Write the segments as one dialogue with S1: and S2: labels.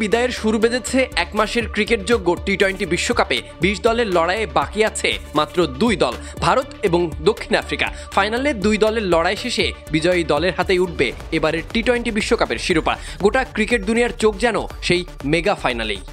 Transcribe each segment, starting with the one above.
S1: বিদায়ের সুর বেজেছে এক মাসের ক্রিকেটযোগ্য টি-20 বিশ্বকাপে ২০ দলের লড়াইয়ে বাকি আছে মাত্র ২ দল, ভারত এবং দক্ষিণ আফ্রিকা। ফাইনালে ২ দলের লড়াই শেষে বিজয়ী দলের হাতেই উঠবে এবারের টি-20 বিশ্বকাপের শিরোপা। গোটা ক্রিকেট দুনিয়ার চোখ যেন সেই মেগা ফাইনালেই।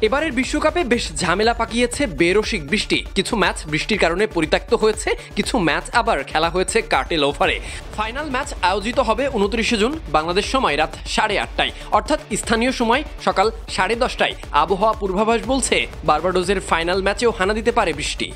S1: এবারের বিশ্বকাপে বেশ ঝামেলা পাকিয়েছে বেরসিক বৃষ্টি। কিছু ম্যাচ বৃষ্টির কারণে পরিত্যক্ত হয়েছে, কিছু ম্যাচ আবার খেলা হয়েছে কার্টেল ওভারে। ফাইনাল ম্যাচ আয়োজিত হবে ২৯ জুন বাংলাদেশ সময় রাত 8:30টায়, অর্থাৎ স্থানীয় সময় সকাল 10:30টায়। আবহাওয়া পূর্বাভাস বলছে বার্বাডোসের ফাইনাল ম্যাচেও হানা দিতে পারে বৃষ্টি।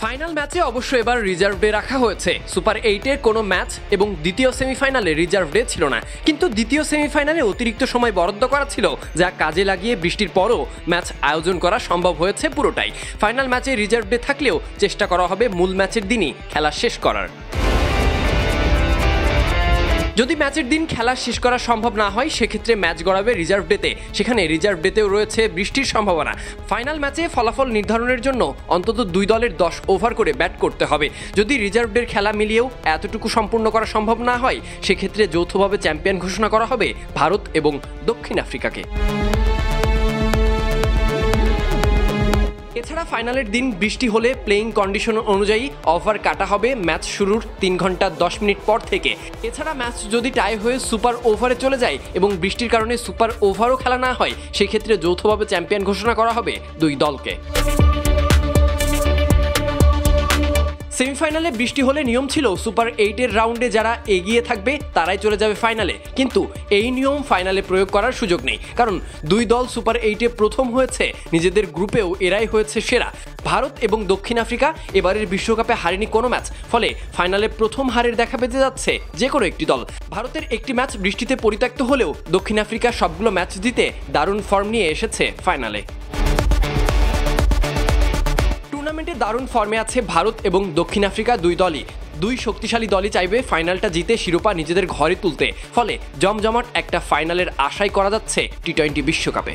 S1: ফাইনাল ম্যাচে অবশ্য এবার রিজার্ভ ডে রাখা হয়েছে। সুপার 8-এর কোনো ম্যাচ এবং দ্বিতীয় সেমিফাইনালে রিজার্ভ ডে ছিল না, কিন্তু দ্বিতীয় সেমিফাইনালে অতিরিক্ত সময় বরাদ্দ করা ছিল, যা কাজে লাগিয়ে বৃষ্টির পরও ম্যাচ আয়োজন করা সম্ভব হয়েছে পুরোটাই। ফাইনাল ম্যাচে রিজার্ভ ডে থাকলেও চেষ্টা করা হবে মূল ম্যাচের দিনই খেলা শেষ করার। যদি ম্যাচের দিন খেলা শেষ করা সম্ভব না হয়, সেক্ষেত্রে ম্যাচ গড়াবে রিজার্ভ ডেতে। সেখানে রিজার্ভ ডেতেও রয়েছে বৃষ্টির সম্ভাবনা। ফাইনাল ম্যাচে ফলাফল নির্ধারণের জন্য অন্তত 2 দলের 10 ওভার করে ব্যাট করতে হবে। যদি রিজার্ভ ডের খেলা মিলিয়েও এতটুকু সম্পূর্ণ করা সম্ভব না হয়, সেক্ষেত্রে যৌথভাবে চ্যাম্পিয়ন ঘোষণা করা হবে ভারত এবং দক্ষিণ আফ্রিকাকে। এছাড়া ফাইনালের দিন বৃষ্টি হলে প্লেইং কন্ডিশন অনুযায়ী ওভার কাটা হবে ম্যাচ শুরুর 3 ঘন্টা 10 মিনিট পর থেকে। এছাড়া ম্যাচ যদি টাই হয়ে সুপার ওভারে চলে যায় এবং বৃষ্টির কারণে সুপার ওভারও খেলা না হয়, সেক্ষেত্রে যৌথভাবে চ্যাম্পিয়ন ঘোষণা করা হবে 2 দলকে। সেমিফাইনালে বৃষ্টি হলে নিয়ম ছিল সুপার 8-এর রাউন্ডে যারা এগিয়ে থাকবে তারাই চলে যাবে ফাইনালে, কিন্তু এই নিয়ম ফাইনালে প্রয়োগ করার সুযোগ নেই, কারণ 2 দল সুপার 8-এ প্রথম হয়েছে। নিজেদের গ্রুপেও এরাই হয়েছে সেরা। ভারত এবং দক্ষিণ আফ্রিকা এবারের বিশ্বকাপে হারেনি কোনো ম্যাচ, ফলে ফাইনালে প্রথম হারের দেখা পেতে যাচ্ছে যে কোনো একটি দল। ভারতের একটি ম্যাচ বৃষ্টিতে পরিত্যক্ত হলেও দক্ষিণ আফ্রিকা সবগুলো ম্যাচ জিতে দারুণ ফর্ম নিয়ে এসেছে ফাইনালে। টুর্নামেন্টে দারুণ ফর্মে আছে ভারত এবং দক্ষিণ আফ্রিকা 2 দলই। 2 শক্তিশালী দলই চাইবে ফাইনালটা জিতে শিরোপা নিজেদের ঘরে তুলতে, ফলে জমজমাট একটা ফাইনালের আশাই করা যাচ্ছে টি-20 বিশ্বকাপে।